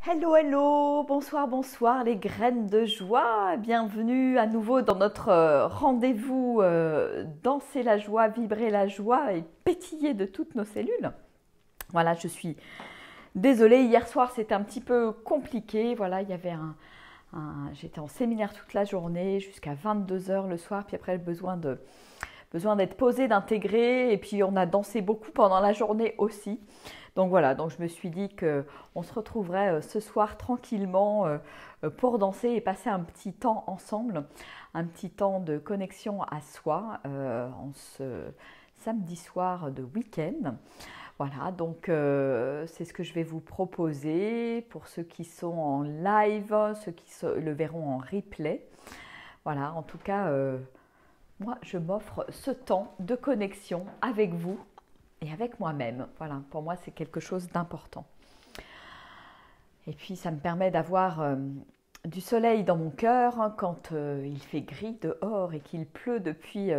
Hello, hello, bonsoir, bonsoir les graines de joie. Bienvenue à nouveau dans notre rendez-vous danser la joie, vibrer la joie et pétiller de toutes nos cellules. Voilà, je suis désolée, hier soir c'était un petit peu compliqué. Voilà, il y avait j'étais en séminaire toute la journée jusqu'à 22 h le soir, puis après besoin d'être posée, d'intégrer, et puis on a dansé beaucoup pendant la journée aussi. Donc voilà, donc je me suis dit qu'on se retrouverait ce soir tranquillement pour danser et passer un petit temps ensemble, un petit temps de connexion à soi en ce samedi soir de week-end. Voilà, donc c'est ce que je vais vous proposer pour ceux qui sont en live, ceux qui le verront en replay. Voilà, en tout cas, moi je m'offre ce temps de connexion avec vous et avec moi-même. Voilà, pour moi, c'est quelque chose d'important. Et puis, ça me permet d'avoir du soleil dans mon cœur quand il fait gris dehors et qu'il pleut depuis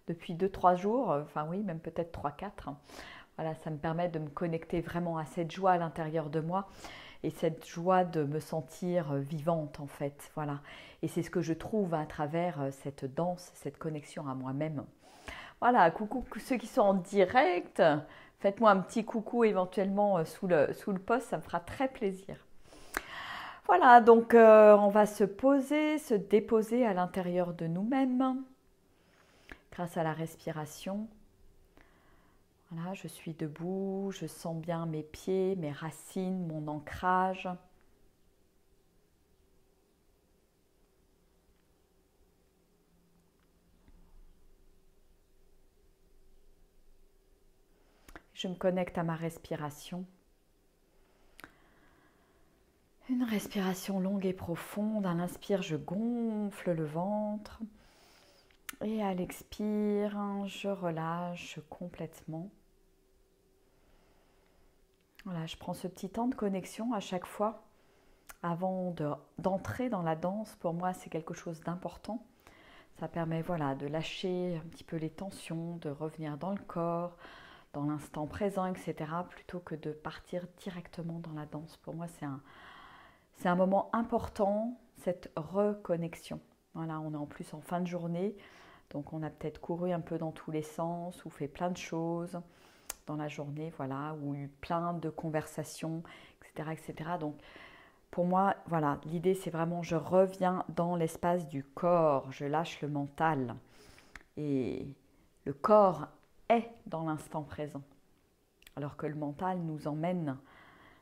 2-3 jours. Enfin oui, même peut-être 3-4. Voilà, ça me permet de me connecter vraiment à cette joie à l'intérieur de moi et cette joie de me sentir vivante en fait. Voilà. Et c'est ce que je trouve à travers cette danse, cette connexion à moi-même. Voilà, coucou ceux qui sont en direct, faites-moi un petit coucou éventuellement sous le post, ça me fera très plaisir. Voilà, donc on va se poser, se déposer à l'intérieur de nous-mêmes grâce à la respiration. Voilà, je suis debout, je sens bien mes pieds, mes racines, mon ancrage. Je me connecte à ma respiration. Une respiration longue et profonde. À l'inspire, je gonfle le ventre. Et à l'expire, je relâche complètement. Voilà, je prends ce petit temps de connexion à chaque fois. Avant d'entrer dans la danse, pour moi, c'est quelque chose d'important. Ça permet voilà, de lâcher un petit peu les tensions, de revenir dans le corps, dans l'instant présent, etc. plutôt que de partir directement dans la danse. Pour moi, c'est un moment important, cette reconnexion. Voilà, on est en plus en fin de journée, donc on a peut-être couru un peu dans tous les sens ou fait plein de choses dans la journée, voilà, ou eu plein de conversations, etc., etc. Donc, pour moi, voilà, l'idée c'est vraiment je reviens dans l'espace du corps, je lâche le mental et le corps est dans l'instant présent, alors que le mental nous emmène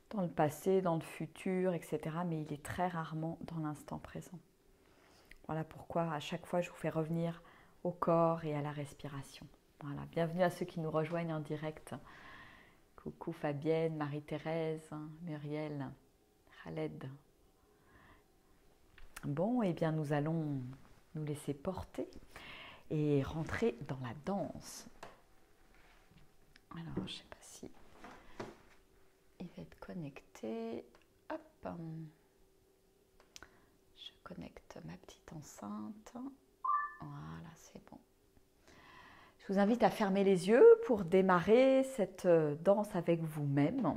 dans le passé, dans le futur, etc. Mais il est très rarement dans l'instant présent. Voilà pourquoi à chaque fois je vous fais revenir au corps et à la respiration. Voilà, bienvenue à ceux qui nous rejoignent en direct. Coucou Fabienne, Marie-Thérèse, Muriel, Khaled. Bon, eh bien nous allons nous laisser porter et rentrer dans la danse. Alors, je ne sais pas si il va être connecté. Hop, je connecte ma petite enceinte. Voilà, c'est bon. Je vous invite à fermer les yeux pour démarrer cette danse avec vous-même.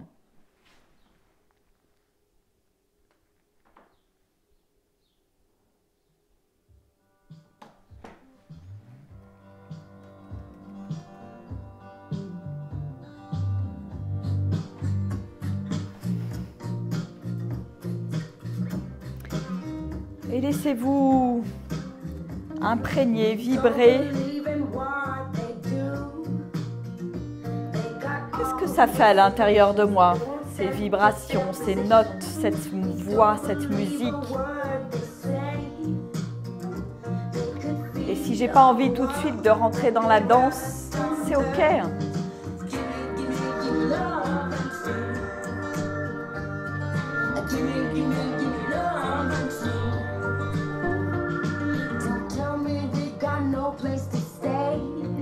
Et laissez-vous imprégner, vibrer. Qu'est-ce que ça fait à l'intérieur de moi? Ces vibrations, ces notes, cette voix, cette musique. Et si j'ai pas envie tout de suite de rentrer dans la danse, c'est ok.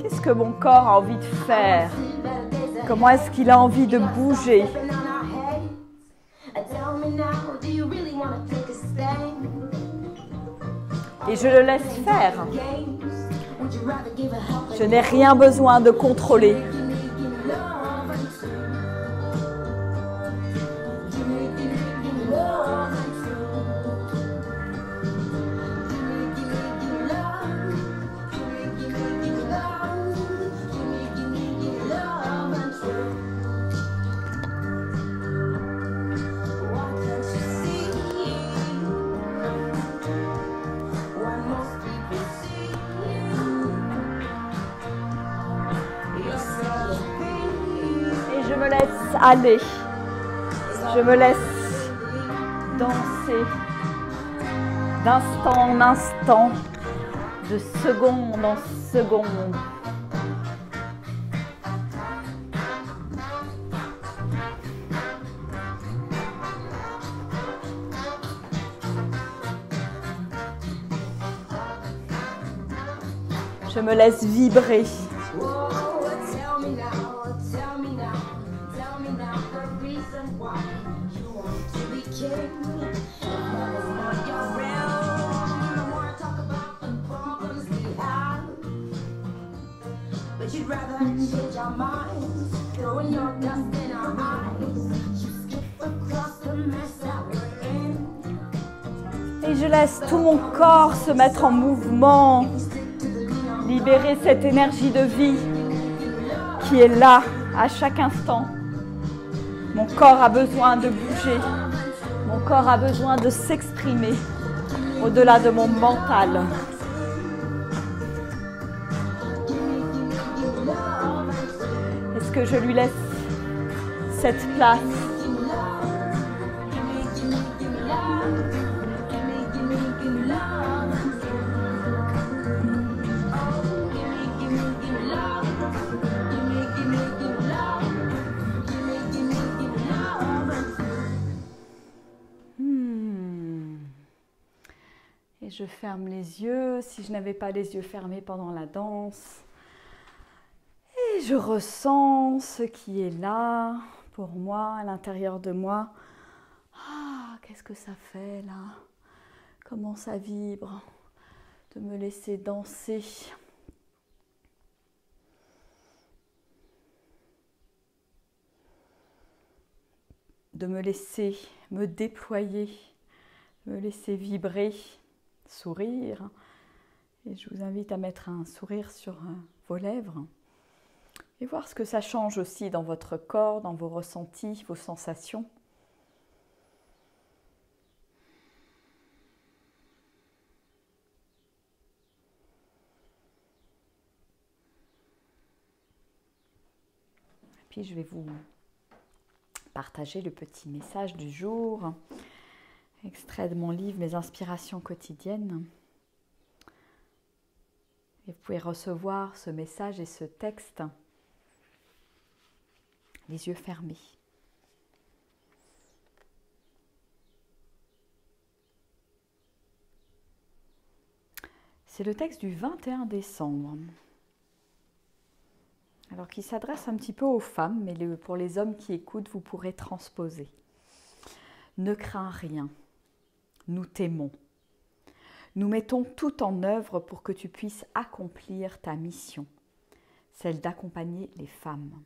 Qu'est-ce que mon corps a envie de faire? Comment est-ce qu'il a envie de bouger? Et je le laisse faire. Je n'ai rien besoin de contrôler. aller. Je me laisse danser d'instant en instant, de seconde en seconde. Je me laisse vibrer. Et je laisse tout mon corps se mettre en mouvement, libérer cette énergie de vie qui est là à chaque instant. Mon corps a besoin de bouger, mon corps a besoin de s'exprimer au-delà de mon mental. Est-ce que je lui laisse cette place ? Et je ferme les yeux, si je n'avais pas les yeux fermés pendant la danse. Et je ressens ce qui est là, pour moi, à l'intérieur de moi. Ah, qu'est-ce que ça fait là? Comment ça vibre de me laisser danser. De me laisser me déployer, me laisser vibrer, sourire. Et je vous invite à mettre un sourire sur vos lèvres et voir ce que ça change aussi dans votre corps, dans vos ressentis, vos sensations. Et puis je vais vous partager le petit message du jour, extrait de mon livre Mes inspirations quotidiennes. Et vous pouvez recevoir ce message et ce texte les yeux fermés. C'est le texte du 21 décembre. Alors qui s'adresse un petit peu aux femmes, mais pour les hommes qui écoutent, vous pourrez transposer. Ne crains rien, nous t'aimons. Nous mettons tout en œuvre pour que tu puisses accomplir ta mission, celle d'accompagner les femmes.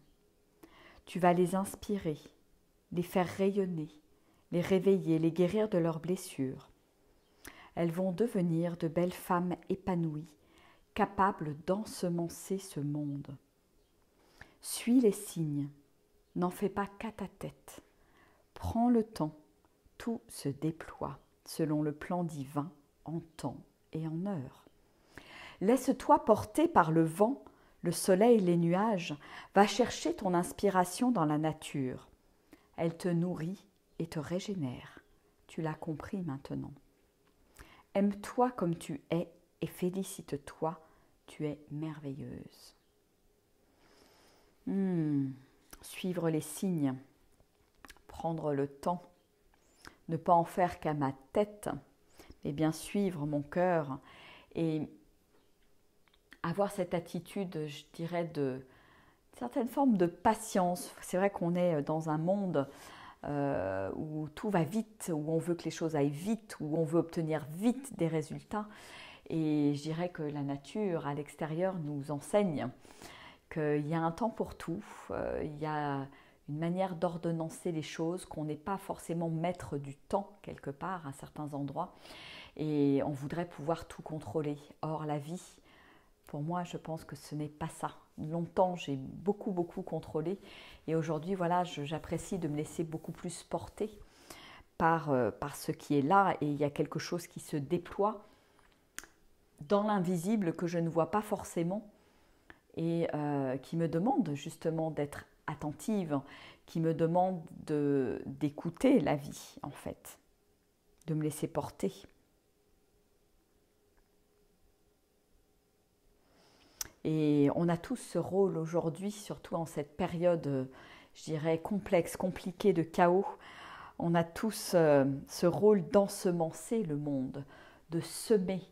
Tu vas les inspirer, les faire rayonner, les réveiller, les guérir de leurs blessures. Elles vont devenir de belles femmes épanouies, capables d'ensemencer ce monde. Suis les signes, n'en fais pas qu'à ta tête. Prends le temps, tout se déploie selon le plan divin en temps et en heure. Laisse-toi porter par le vent, le soleil, les nuages. Va chercher ton inspiration dans la nature. Elle te nourrit et te régénère. Tu l'as compris maintenant. Aime-toi comme tu es et félicite-toi, tu es merveilleuse. Suivre les signes, prendre le temps, ne pas en faire qu'à ma tête, mais bien suivre mon cœur et avoir cette attitude, je dirais, de certaines formes de patience. C'est vrai qu'on est dans un monde où tout va vite, où on veut que les choses aillent vite, où on veut obtenir vite des résultats. Et je dirais que la nature à l'extérieur nous enseigne qu'il y a un temps pour tout, il y a une manière d'ordonnancer les choses, qu'on n'est pas forcément maître du temps quelque part à certains endroits et on voudrait pouvoir tout contrôler. Or la vie, pour moi, je pense que ce n'est pas ça. Longtemps, j'ai beaucoup contrôlé et aujourd'hui, voilà, j'apprécie de me laisser beaucoup plus porter par ce qui est là et il y a quelque chose qui se déploie dans l'invisible que je ne vois pas forcément et qui me demande justement d'être attentive, qui me demande d'écouter la vie en fait, de me laisser porter. Et on a tous ce rôle aujourd'hui, surtout en cette période, je dirais, complexe, compliquée de chaos. On a tous ce rôle d'ensemencer le monde, de semer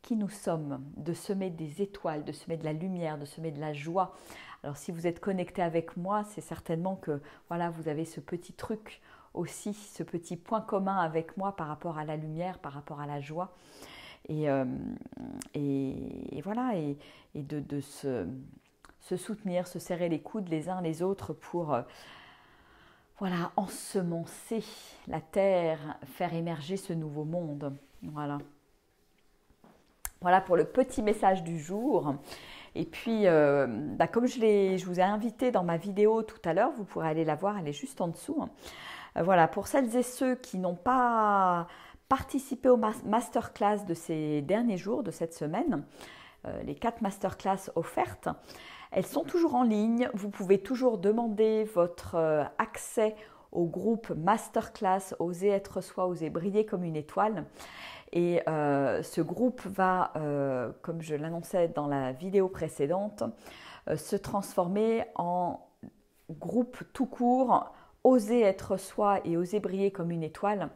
qui nous sommes, de semer des étoiles, de semer de la lumière, de semer de la joie. Alors si vous êtes connecté avec moi, c'est certainement que voilà, vous avez ce petit truc aussi, ce petit point commun avec moi par rapport à la lumière, par rapport à la joie. Et voilà, et de se soutenir, se serrer les coudes les uns les autres pour voilà, ensemencer la terre, faire émerger ce nouveau monde. Voilà. Voilà pour le petit message du jour. Et puis, comme je vous ai invité dans ma vidéo tout à l'heure, vous pourrez aller la voir, elle est juste en dessous. Voilà, pour celles et ceux qui n'ont pas participé au masterclass de ces derniers jours, de cette semaine, les 4 masterclass offertes, elles sont toujours en ligne. Vous pouvez toujours demander votre accès au groupe masterclass Oser être soi, oser briller comme une étoile. Et ce groupe va, comme je l'annonçais dans la vidéo précédente, se transformer en groupe tout court, Oser être soi et oser briller comme une étoile,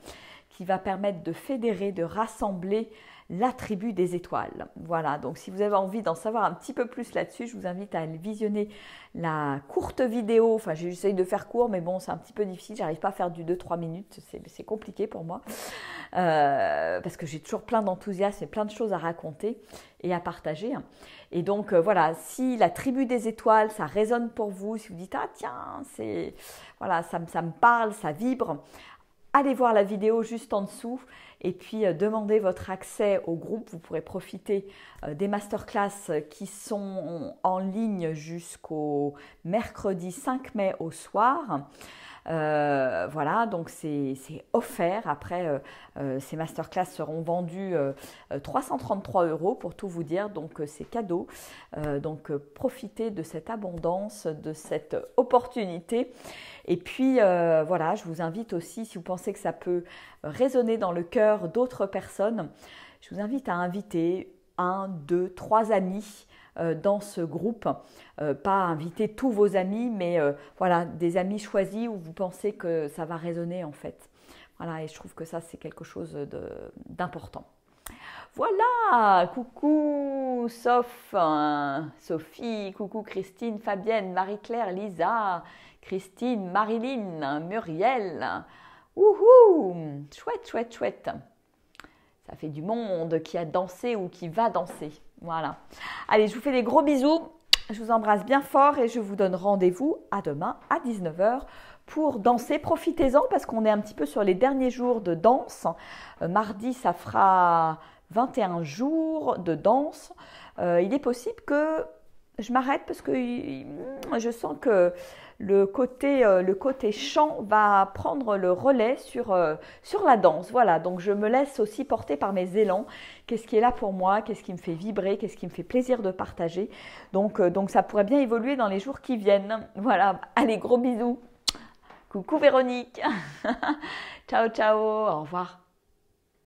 qui va permettre de fédérer, de rassembler la tribu des étoiles. Voilà, donc si vous avez envie d'en savoir un petit peu plus là-dessus, je vous invite à aller visionner la courte vidéo. Enfin, j'essaye de faire court, mais bon, c'est un petit peu difficile. J'arrive pas à faire du 2-3 minutes, c'est compliqué pour moi. Parce que j'ai toujours plein d'enthousiasme et plein de choses à raconter et à partager. Et donc, voilà, si la tribu des étoiles, ça résonne pour vous, si vous dites « Ah tiens, voilà, ça me parle, ça vibre », allez voir la vidéo juste en dessous et puis demandez votre accès au groupe. Vous pourrez profiter des masterclass qui sont en ligne jusqu'au mercredi 5 mai au soir. Voilà, donc c'est offert. Après, ces masterclass seront vendus 333 € pour tout vous dire, donc c'est cadeau. Donc profitez de cette abondance, de cette opportunité. Et puis voilà, je vous invite aussi, si vous pensez que ça peut résonner dans le cœur d'autres personnes, je vous invite à inviter 1, 2, 3 amis dans ce groupe. Pas inviter tous vos amis, mais voilà, des amis choisis où vous pensez que ça va résonner en fait. Voilà, et je trouve que ça, c'est quelque chose d'important. Voilà, coucou Sophie, coucou Christine, Fabienne, Marie-Claire, Lisa, Christine, Marilyn, Muriel. Wouhou, chouette, chouette, chouette. Ça fait du monde qui a dansé ou qui va danser. Voilà. Allez, je vous fais des gros bisous. Je vous embrasse bien fort et je vous donne rendez-vous à demain à 19 h pour danser. Profitez-en parce qu'on est un petit peu sur les derniers jours de danse. Mardi, ça fera 21 jours de danse. Il est possible que je m'arrête parce que je sens que le côté chant va prendre le relais sur la danse. Voilà, donc je me laisse aussi porter par mes élans. Qu'est-ce qui est là pour moi? Qu'est-ce qui me fait vibrer? Qu'est-ce qui me fait plaisir de partager? Donc ça pourrait bien évoluer dans les jours qui viennent. Voilà, allez, gros bisous. Coucou Véronique. Ciao, ciao, au revoir.